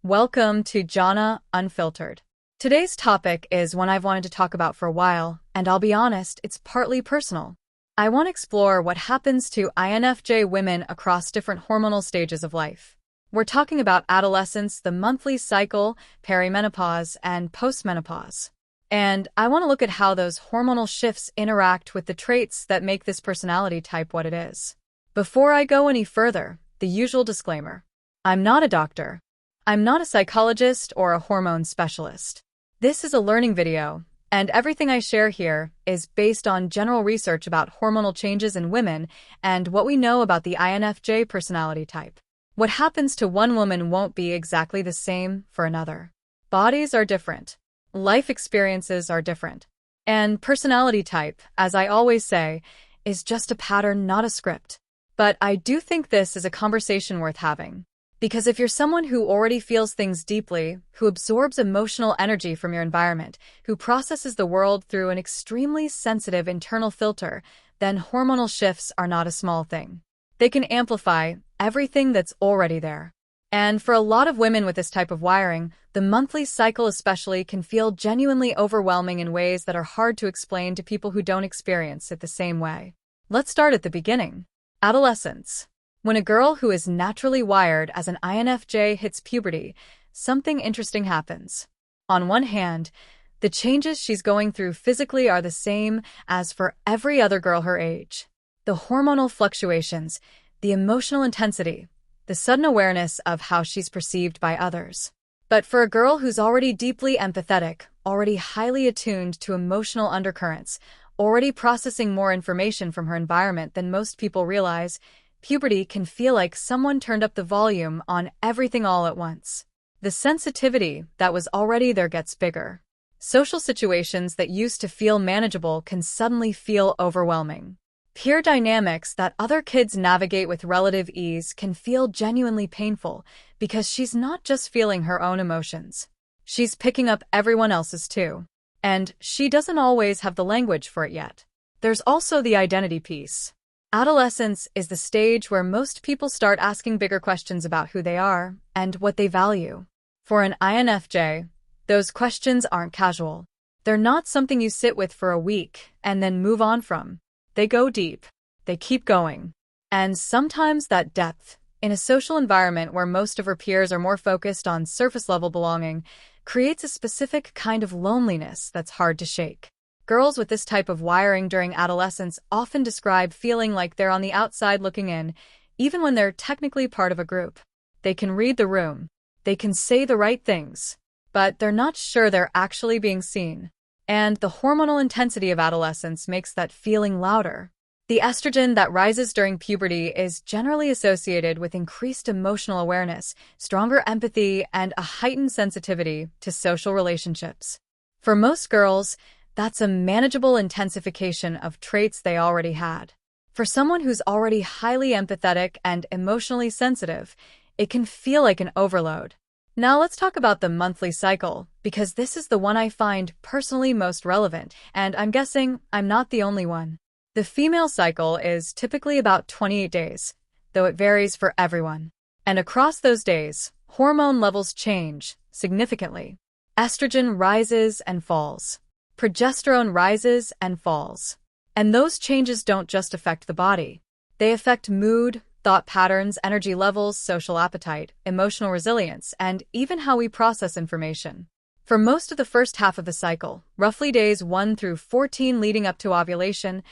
Welcome to Jhonna, Unfiltered. Today's topic is one I've wanted to talk about for a while, and I'll be honest, it's partly personal. I want to explore what happens to INFJ women across different hormonal stages of life. We're talking about adolescence, the monthly cycle, perimenopause, and postmenopause. And I want to look at how those hormonal shifts interact with the traits that make this personality type what it is. Before I go any further, the usual disclaimer. I'm not a doctor. I'm not a psychologist or a hormone specialist. This is a learning video, and everything I share here is based on general research about hormonal changes in women and what we know about the INFJ personality type. What happens to one woman won't be exactly the same for another. Bodies are different. Life experiences are different. And personality type, as I always say, is just a pattern, not a script. But I do think this is a conversation worth having. Because if you're someone who already feels things deeply, who absorbs emotional energy from your environment, who processes the world through an extremely sensitive internal filter, then hormonal shifts are not a small thing. They can amplify everything that's already there. And for a lot of women with this type of wiring, the monthly cycle especially can feel genuinely overwhelming in ways that are hard to explain to people who don't experience it the same way. Let's start at the beginning. Adolescence. When a girl who is naturally wired as an INFJ hits puberty, something interesting happens. On one hand, the changes she's going through physically are the same as for every other girl her age. The hormonal fluctuations, the emotional intensity, the sudden awareness of how she's perceived by others. But for a girl who's already deeply empathetic, already highly attuned to emotional undercurrents, already processing more information from her environment than most people realize, puberty can feel like someone turned up the volume on everything all at once. The sensitivity that was already there gets bigger. Social situations that used to feel manageable can suddenly feel overwhelming. Peer dynamics that other kids navigate with relative ease can feel genuinely painful because she's not just feeling her own emotions. She's picking up everyone else's too. And she doesn't always have the language for it yet. There's also the identity piece. Adolescence is the stage where most people start asking bigger questions about who they are and what they value. For an INFJ, those questions aren't casual. They're not something you sit with for a week and then move on from. They go deep. They keep going. And sometimes that depth, in a social environment where most of her peers are more focused on surface-level belonging, creates a specific kind of loneliness that's hard to shake. Girls with this type of wiring during adolescence often describe feeling like they're on the outside looking in, even when they're technically part of a group. They can read the room. They can say the right things, but they're not sure they're actually being seen. And the hormonal intensity of adolescence makes that feeling louder. The estrogen that rises during puberty is generally associated with increased emotional awareness, stronger empathy, and a heightened sensitivity to social relationships. For most girls, that's a manageable intensification of traits they already had. For someone who's already highly empathetic and emotionally sensitive, it can feel like an overload. Now let's talk about the monthly cycle, because this is the one I find personally most relevant, and I'm guessing I'm not the only one. The female cycle is typically about 28 days, though it varies for everyone. And across those days, hormone levels change significantly. Estrogen rises and falls. Progesterone rises and falls. And those changes don't just affect the body. They affect mood, thought patterns, energy levels, social appetite, emotional resilience, and even how we process information. For most of the first half of the cycle, roughly days 1 through 14 leading up to ovulation,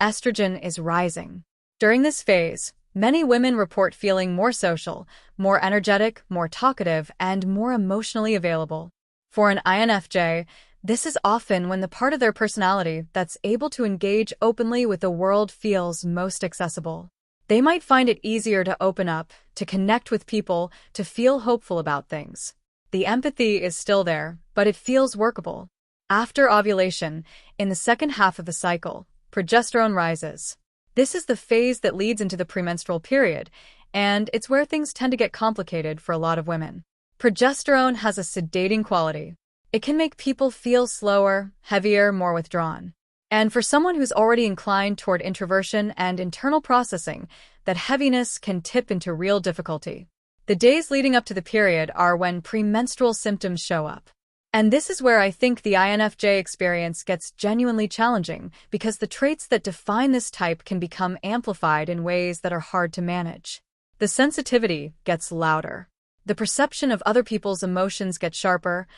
estrogen is rising. During this phase, many women report feeling more social, more energetic, more talkative, and more emotionally available. For an INFJ, this is often when the part of their personality that's able to engage openly with the world feels most accessible. They might find it easier to open up, to connect with people, to feel hopeful about things. The empathy is still there, but it feels workable. After ovulation, in the second half of the cycle, progesterone rises. This is the phase that leads into the premenstrual period, and it's where things tend to get complicated for a lot of women. Progesterone has a sedating quality. It can make people feel slower, heavier, more withdrawn. And for someone who's already inclined toward introversion and internal processing, that heaviness can tip into real difficulty. The days leading up to the period are when premenstrual symptoms show up. And this is where I think the INFJ experience gets genuinely challenging, because the traits that define this type can become amplified in ways that are hard to manage. The sensitivity gets louder. The perception of other people's emotions gets sharper,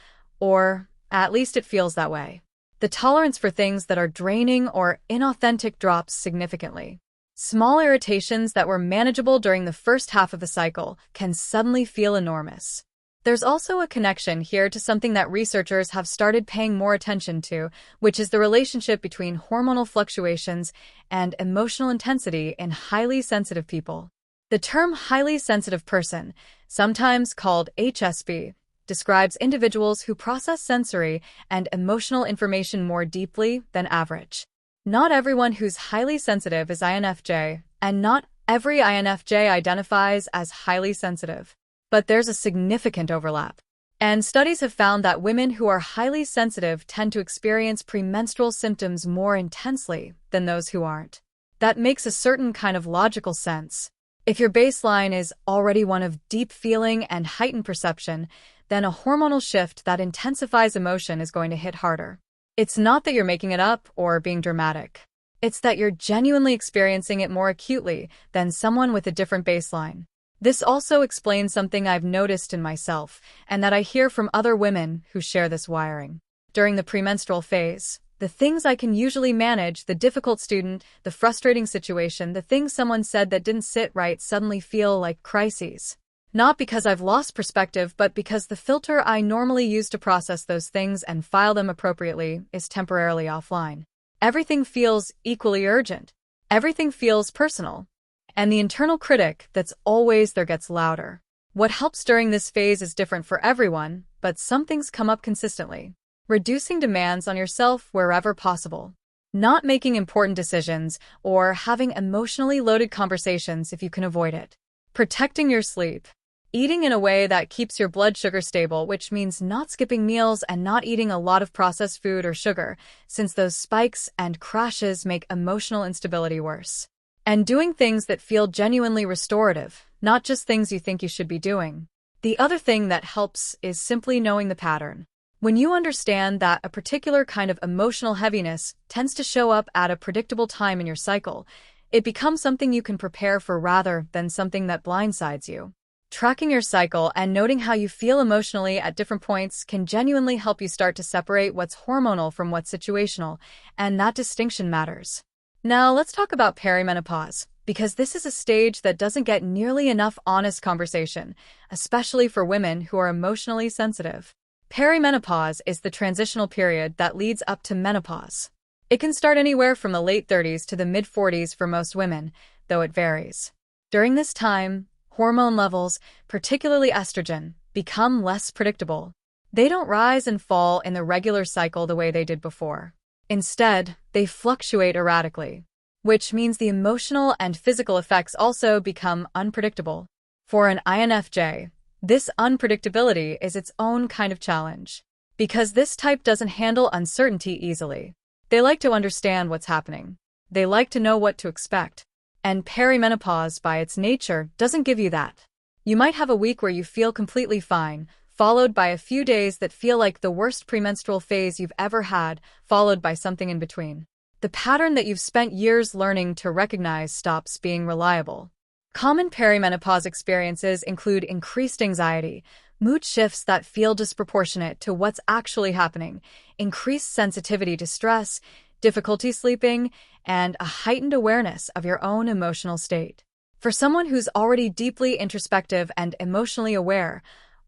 or at least it feels that way. The tolerance for things that are draining or inauthentic drops significantly. Small irritations that were manageable during the first half of the cycle can suddenly feel enormous. There's also a connection here to something that researchers have started paying more attention to, which is the relationship between hormonal fluctuations and emotional intensity in highly sensitive people. The term highly sensitive person, sometimes called HSP, describes individuals who process sensory and emotional information more deeply than average. Not everyone who's highly sensitive is INFJ, and not every INFJ identifies as highly sensitive. But there's a significant overlap. And studies have found that women who are highly sensitive tend to experience premenstrual symptoms more intensely than those who aren't. That makes a certain kind of logical sense. If your baseline is already one of deep feeling and heightened perception, then a hormonal shift that intensifies emotion is going to hit harder. It's not that you're making it up or being dramatic. It's that you're genuinely experiencing it more acutely than someone with a different baseline. This also explains something I've noticed in myself, and that I hear from other women who share this wiring. During the premenstrual phase, the things I can usually manage, the difficult student, the frustrating situation, the things someone said that didn't sit right, suddenly feel like crises. Not because I've lost perspective, but because the filter I normally use to process those things and file them appropriately is temporarily offline. Everything feels equally urgent. Everything feels personal. And the internal critic that's always there gets louder. What helps during this phase is different for everyone, but some things come up consistently. Reducing demands on yourself wherever possible. Not making important decisions or having emotionally loaded conversations if you can avoid it. Protecting your sleep. Eating in a way that keeps your blood sugar stable, which means not skipping meals and not eating a lot of processed food or sugar, since those spikes and crashes make emotional instability worse. And doing things that feel genuinely restorative, not just things you think you should be doing. The other thing that helps is simply knowing the pattern. When you understand that a particular kind of emotional heaviness tends to show up at a predictable time in your cycle, it becomes something you can prepare for rather than something that blindsides you. Tracking your cycle and noting how you feel emotionally at different points can genuinely help you start to separate what's hormonal from what's situational, and that distinction matters. Now let's talk about perimenopause, because this is a stage that doesn't get nearly enough honest conversation, especially for women who are emotionally sensitive. Perimenopause is the transitional period that leads up to menopause. It can start anywhere from the late 30s to the mid-40s for most women, though it varies. During this time, hormone levels, particularly estrogen, become less predictable. They don't rise and fall in the regular cycle the way they did before. Instead, they fluctuate erratically, which means the emotional and physical effects also become unpredictable. For an INFJ, this unpredictability is its own kind of challenge, because this type doesn't handle uncertainty easily. They like to understand what's happening. They like to know what to expect. And perimenopause, by its nature, doesn't give you that. You might have a week where you feel completely fine, followed by a few days that feel like the worst premenstrual phase you've ever had, followed by something in between. The pattern that you've spent years learning to recognize stops being reliable. Common perimenopause experiences include increased anxiety, mood shifts that feel disproportionate to what's actually happening, increased sensitivity to stress, difficulty sleeping, and a heightened awareness of your own emotional state. For someone who's already deeply introspective and emotionally aware,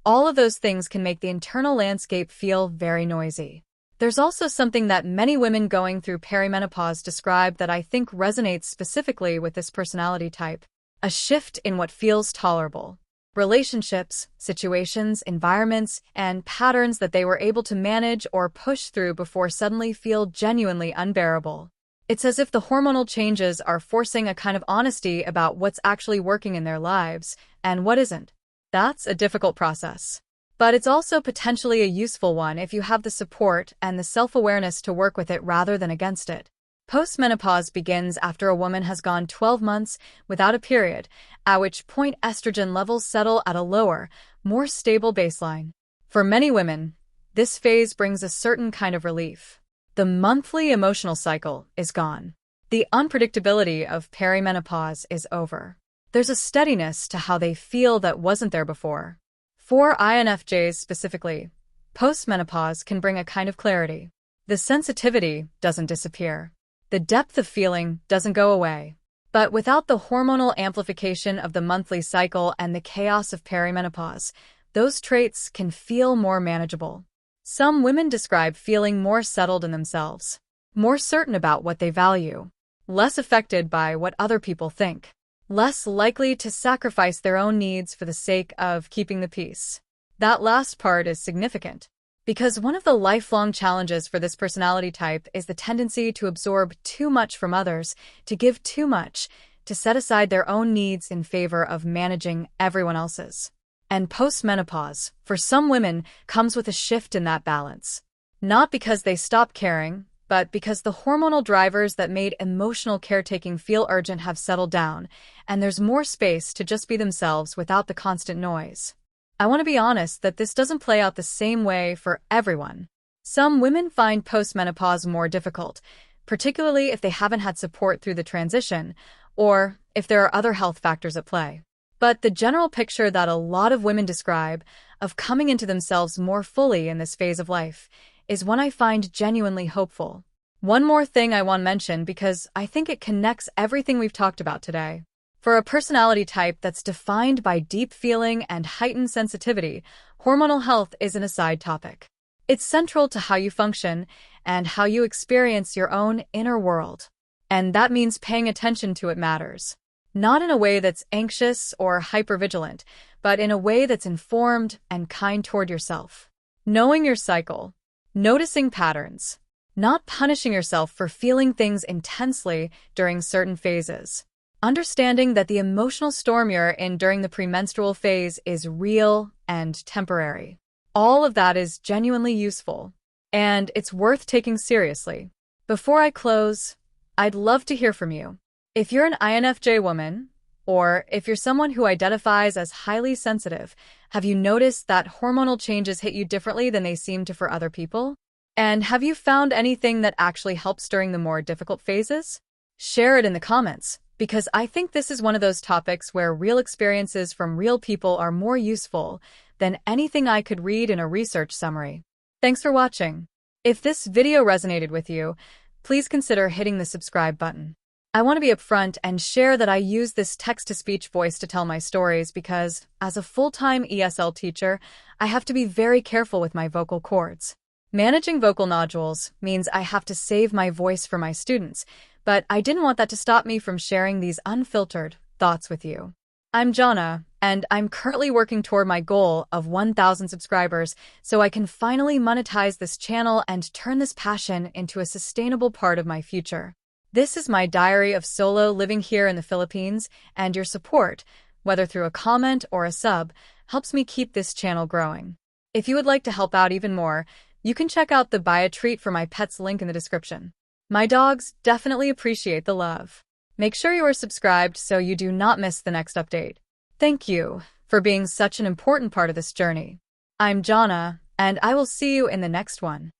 all of those things can make the internal landscape feel very noisy. There's also something that many women going through perimenopause describe that I think resonates specifically with this personality type. A shift in what feels tolerable. Relationships, situations, environments, and patterns that they were able to manage or push through before suddenly feel genuinely unbearable. It's as if the hormonal changes are forcing a kind of honesty about what's actually working in their lives and what isn't. That's a difficult process. But it's also potentially a useful one if you have the support and the self-awareness to work with it rather than against it. Postmenopause begins after a woman has gone 12 months without a period, at which point estrogen levels settle at a lower, more stable baseline. For many women, this phase brings a certain kind of relief. The monthly emotional cycle is gone. The unpredictability of perimenopause is over. There's a steadiness to how they feel that wasn't there before. For INFJs specifically, postmenopause can bring a kind of clarity. The sensitivity doesn't disappear. The depth of feeling doesn't go away. But without the hormonal amplification of the monthly cycle and the chaos of perimenopause, those traits can feel more manageable. Some women describe feeling more settled in themselves, more certain about what they value, less affected by what other people think, less likely to sacrifice their own needs for the sake of keeping the peace. That last part is significant, because one of the lifelong challenges for this personality type is the tendency to absorb too much from others, to give too much, to set aside their own needs in favor of managing everyone else's. And postmenopause, for some women, comes with a shift in that balance. Not because they stop caring, but because the hormonal drivers that made emotional caretaking feel urgent have settled down, and there's more space to just be themselves without the constant noise. I want to be honest that this doesn't play out the same way for everyone. Some women find postmenopause more difficult, particularly if they haven't had support through the transition, or if there are other health factors at play. But the general picture that a lot of women describe of coming into themselves more fully in this phase of life is one I find genuinely hopeful. One more thing I want to mention because I think it connects everything we've talked about today. For a personality type that's defined by deep feeling and heightened sensitivity, hormonal health isn't a side topic. It's central to how you function and how you experience your own inner world. And that means paying attention to it matters. Not in a way that's anxious or hypervigilant, but in a way that's informed and kind toward yourself. Knowing your cycle, noticing patterns, not punishing yourself for feeling things intensely during certain phases. Understanding that the emotional storm you're in during the premenstrual phase is real and temporary. All of that is genuinely useful, and it's worth taking seriously. Before I close, I'd love to hear from you. If you're an INFJ woman, or if you're someone who identifies as highly sensitive, have you noticed that hormonal changes hit you differently than they seem to for other people? And have you found anything that actually helps during the more difficult phases? Share it in the comments, because I think this is one of those topics where real experiences from real people are more useful than anything I could read in a research summary. Thanks for watching. If this video resonated with you, please consider hitting the subscribe button. I want to be upfront and share that I use this text-to-speech voice to tell my stories because, as a full-time ESL teacher, I have to be very careful with my vocal cords. Managing vocal nodules means I have to save my voice for my students, but I didn't want that to stop me from sharing these unfiltered thoughts with you. I'm Jhonna, and I'm currently working toward my goal of 1,000 subscribers so I can finally monetize this channel and turn this passion into a sustainable part of my future. This is my diary of solo living here in the Philippines, and your support, whether through a comment or a sub, helps me keep this channel growing. If you would like to help out even more, you can check out the Buy a Treat for My Pets link in the description. My dogs definitely appreciate the love. Make sure you are subscribed so you do not miss the next update. Thank you for being such an important part of this journey. I'm Jhonna, and I will see you in the next one.